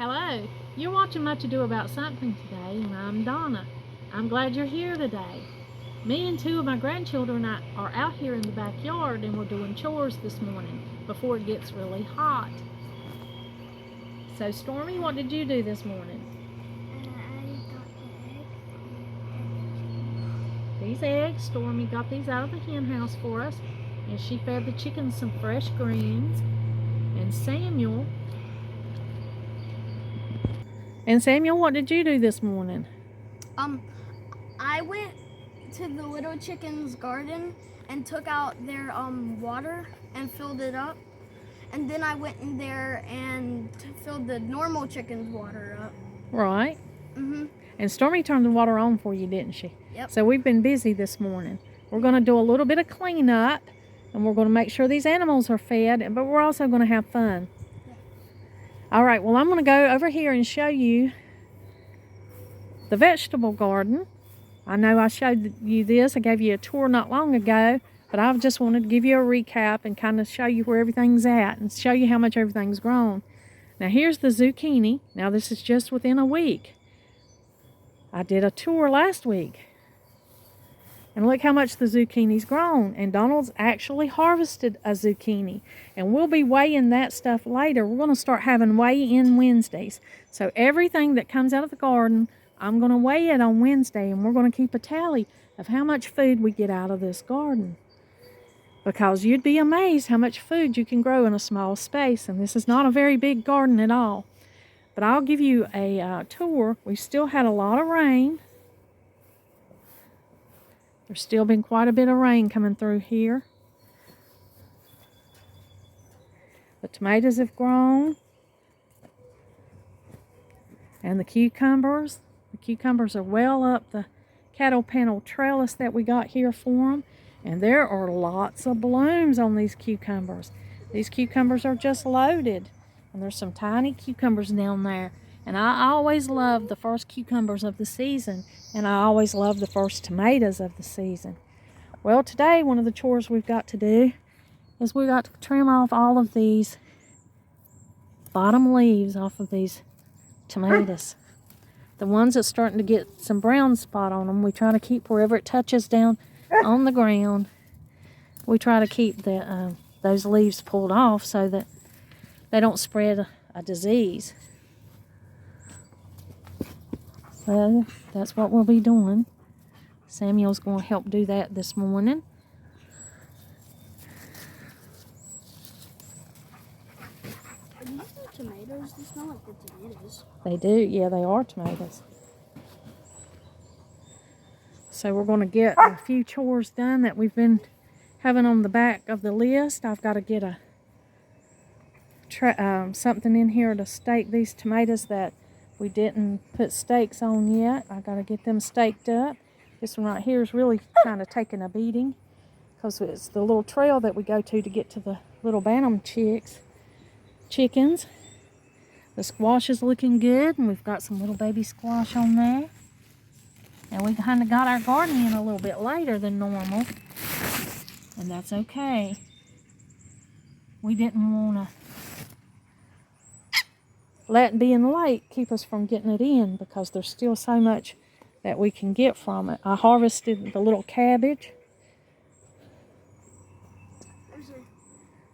Hello, you're watching Much Ado About Something today, and I'm Donna. I'm glad you're here today. Me and two of my grandchildren are out here in the backyard, and we're doing chores this morning before it gets really hot. So, Stormy, what did you do this morning? These eggs, Stormy got these out of the hen house for us, and she fed the chickens some fresh greens. And Samuel, what did you do this morning? I went to the little chicken's garden and took out their water and filled it up. And then I went in there and filled the normal chicken's water up. Right. And Stormy turned the water on for you, didn't she? Yep. So we've been busy this morning. We're going to do a little bit of cleanup, and we're going to make sure these animals are fed, but we're also going to have fun. Yeah. All right, well, I'm going to go over here and show you the vegetable garden. I know I showed you this. I gave you a tour not long ago, but I just wanted to give you a recap and kind of show you where everything's at and show you how much everything's grown. Now, here's the zucchini. Now, this is just within a week. I did a tour last week. And look how much the zucchini's grown. And Donald's actually harvested a zucchini. And we'll be weighing that stuff later. We're going to start having weigh-in Wednesdays. So everything that comes out of the garden, I'm going to weigh it on Wednesday. And we're going to keep a tally of how much food we get out of this garden. Because you'd be amazed how much food you can grow in a small space. And this is not a very big garden at all. But I'll give you a tour. We've still had a lot of rain. There's still been quite a bit of rain coming through here. The tomatoes have grown. And the cucumbers. The cucumbers are well up the cattle panel trellis that we got here for them. And there are lots of blooms on these cucumbers. These cucumbers are just loaded. And there's some tiny cucumbers down there. And I always love the first cucumbers of the season. And I always love the first tomatoes of the season. Well, today one of the chores we've got to do is we got to trim off all of these bottom leaves off of these tomatoes. The ones that's starting to get some brown spot on them, we try to keep wherever it touches down on the ground. We try to keep those leaves pulled off so that they don't spread a disease. So that's what we'll be doing. Samuel's going to help do that this morning. Are these the tomatoes? They smell like the tomatoes. They do, yeah, they are tomatoes. So we're going to get a few chores done that we've been having on the back of the list. I've got to get something in here to stake these tomatoes that we didn't put stakes on yet. I got to get them staked up. This one right here is really kind of taking a beating because it's the little trail that we go to get to the little bantam chickens. The squash is looking good, and we've got some little baby squash on there. And we kind of got our garden in a little bit later than normal, and that's okay. We didn't want to let being late keep us from getting it in because there's still so much that we can get from it. I harvested the little cabbage.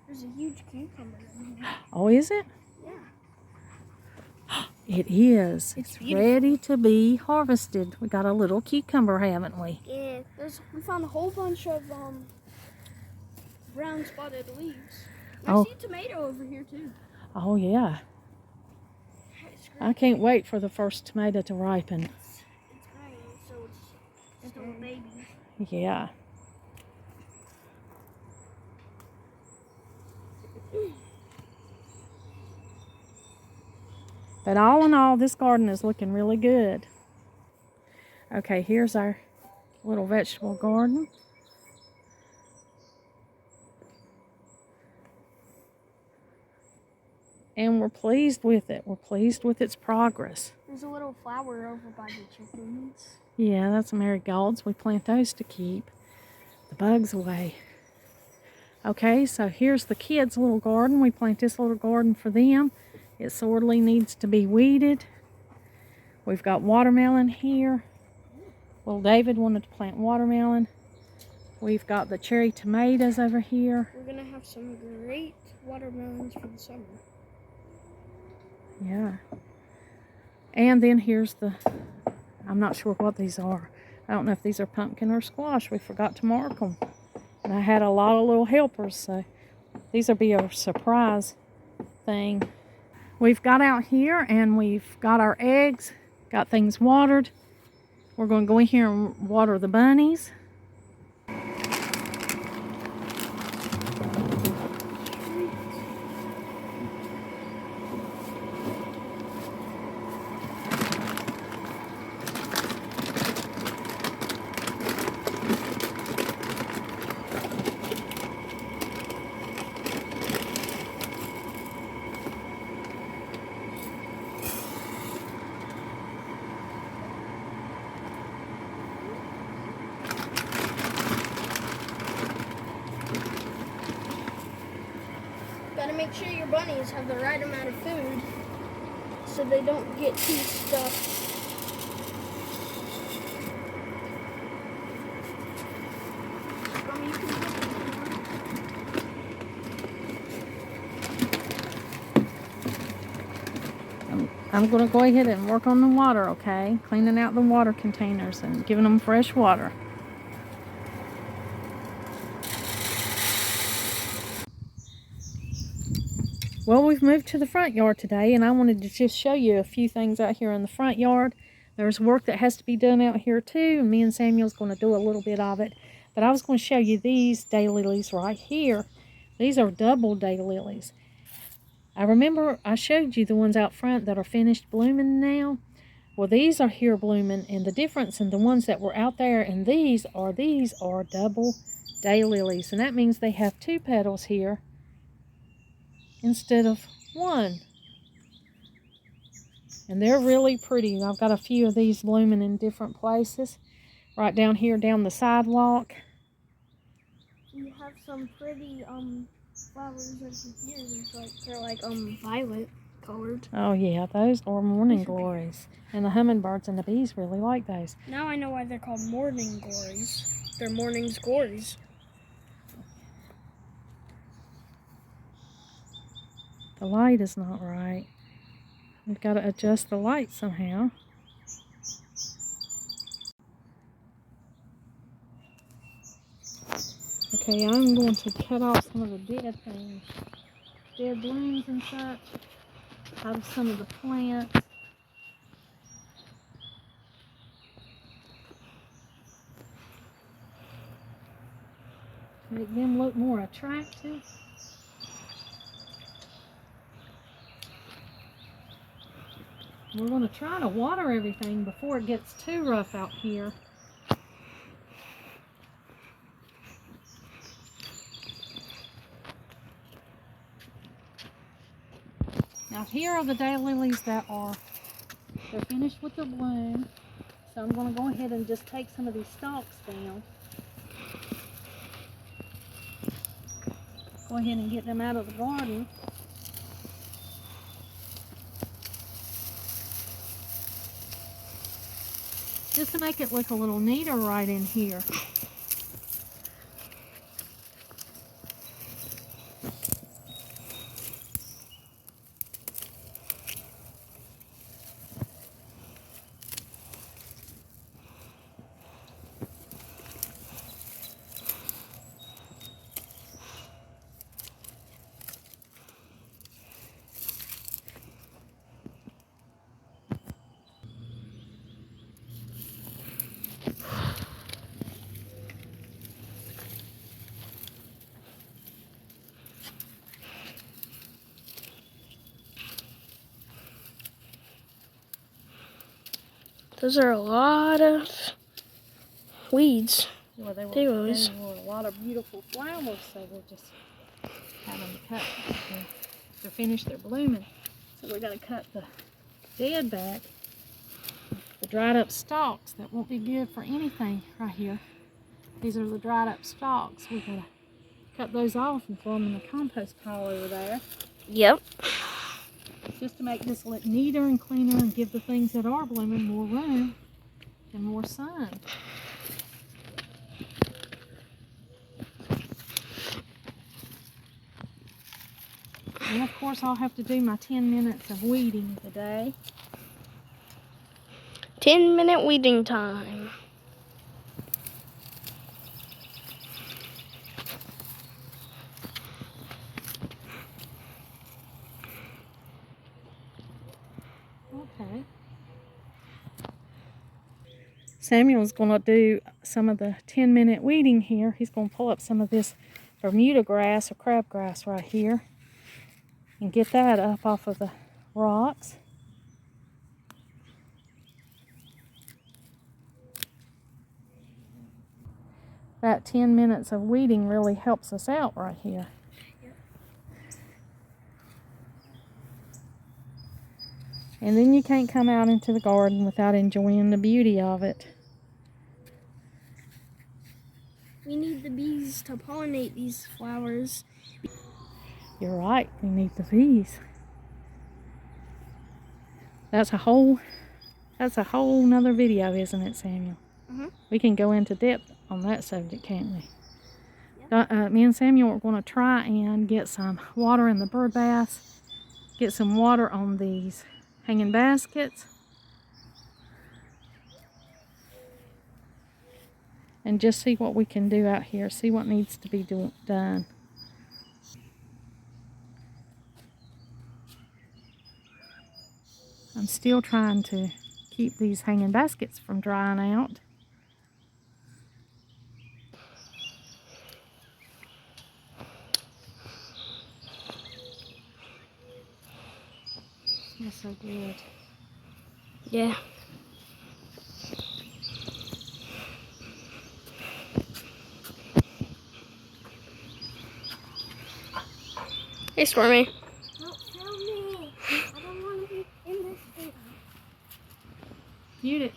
There's a huge cucumber in here. Oh, is it? Yeah. It is. It's beautiful. ready to be harvested. We got a little cucumber, haven't we? Yeah. We found a whole bunch of brown spotted leaves. I see a tomato over here too. Oh, yeah. I can't wait for the first tomato to ripen. It's green, so it's still a baby. Yeah. But all in all, this garden is looking really good. Okay, here's our little vegetable garden. And we're pleased with it. We're pleased with its progress. There's a little flower over by the chickens. Yeah, that's marigolds. We plant those to keep the bugs away. Okay, so here's the kids' little garden. We plant this little garden for them. It sorely needs to be weeded. We've got watermelon here. Well, David wanted to plant watermelon. We've got the cherry tomatoes over here. We're gonna have some great watermelons for the summer. Yeah. And then here's I'm not sure what these are. I don't know if these are pumpkin or squash. We forgot to mark them. And I had a lot of little helpers, so these will be a surprise thing. We've got out here and we've got our eggs, got things watered. We're going to go in here and water the bunnies. Gotta make sure your bunnies have the right amount of food so they don't get too stuffed. I'm going to go ahead and work on the water, okay? Cleaning out the water containers and giving them fresh water. Well, we've moved to the front yard today, and I wanted to just show you a few things out here in the front yard. There's work that has to be done out here too, and me and Samuel's going to do a little bit of it. But I was going to show you these daylilies right here. These are double daylilies. I remember I showed you the ones out front that are finished blooming now. Well, these are here blooming, and the difference in the ones that were out there and these are double daylilies, and that means they have 2 petals here instead of 1. And they're really pretty. I've got a few of these blooming in different places. Right down here, down the sidewalk. You have some pretty flowers over here. They're like violet colored. Oh yeah, those are morning glories. And the hummingbirds and the bees really like those. Now I know why they're called morning glories. They're morning's glories. The light is not right. We've got to adjust the light somehow. Okay, I'm going to cut off some of the dead things, dead blooms and such, out of some of the plants. Make them look more attractive. We're going to try to water everything before it gets too rough out here. Now here are the daylilies they're finished with their bloom. So I'm going to go ahead and just take some of these stalks down. Go ahead and get them out of the garden. Just to make it look a little neater right in here. Those are a lot of weeds. Well, they were a lot of beautiful flowers, so we'll just have them cut. They're finished, they're blooming. So we're going to cut the dead back, the dried up stalks. That won't be good for anything right here. These are the dried up stalks. We're going to cut those off and throw them in the compost pile over there. Yep. just to make this look neater and cleaner and give the things that are blooming more room and more sun. And of course I'll have to do my 10 minutes of weeding today. 10-minute weeding time. Okay. Samuel's going to do some of the 10-minute weeding here. He's going to pull up some of this Bermuda grass or crabgrass right here and get that up off of the rocks. That 10 minutes of weeding really helps us out right here. And then you can't come out into the garden without enjoying the beauty of it. We need the bees to pollinate these flowers. You're right, we need the bees. That's a whole nother video, isn't it, Samuel? We can go into depth on that subject, can't we? Yeah. Me and Samuel are going to try and get some water in the bird baths, get some water on these hanging baskets, and just see what we can do out here, see what needs to be done. I'm still trying to keep these hanging baskets from drying out. Smells so good. Yeah. Hey, Stormy. Don't film me. I don't want to be in this video. Mute it.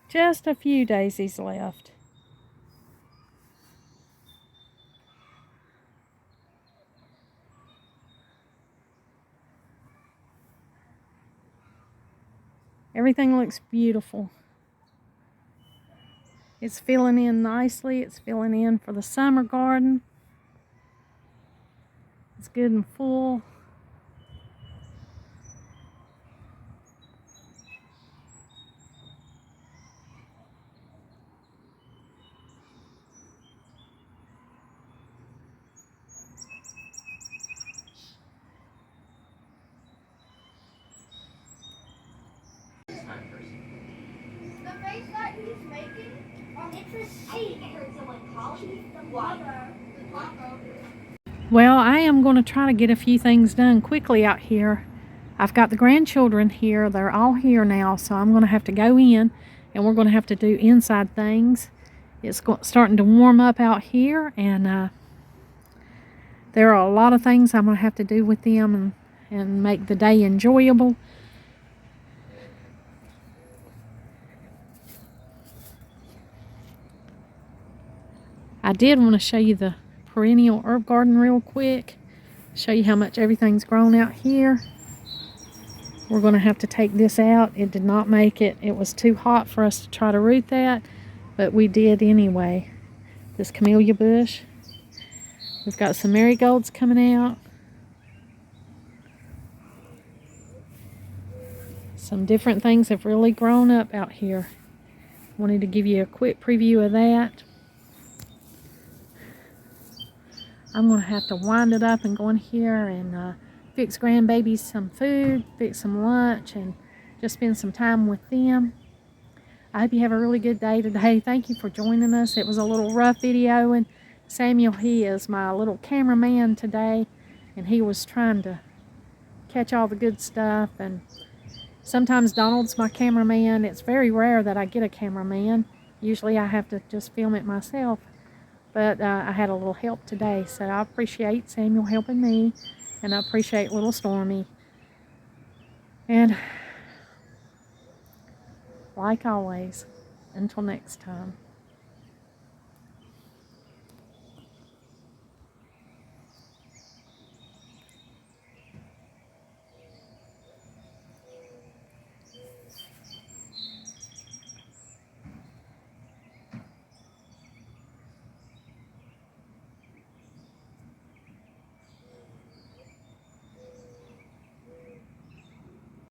Just a few daisies left. Everything looks beautiful. It's filling in nicely. It's filling in for the summer garden. It's good and full. The face that he's making on interest 8 Well, I am going to try to get a few things done quickly out here. I've got the grandchildren here. They're all here now, so I'm going to have to go in and we're going to have to do inside things. It's starting to warm up out here, and there are a lot of things I'm going to have to do with them and make the day enjoyable. I did want to show you the perennial herb garden real quick. Show you how much everything's grown out here. We're going to have to take this out. It did not make it. It was too hot for us to try to root that, but we did anyway. This camellia bush. We've got some marigolds coming out. Some different things have really grown up out here. Wanted to give you a quick preview of that. I'm going to have to wind it up and go in here and fix grandbabies some food, fix some lunch, and just spend some time with them. I hope you have a really good day today. Thank you for joining us. It was a little rough video, and Samuel, he is my little cameraman today, and he was trying to catch all the good stuff. And sometimes Donald's my cameraman. It's very rare that I get a cameraman. Usually I have to just film it myself. but I had a little help today, so I appreciate Samuel helping me, and I appreciate little Stormy. And like always, until next time.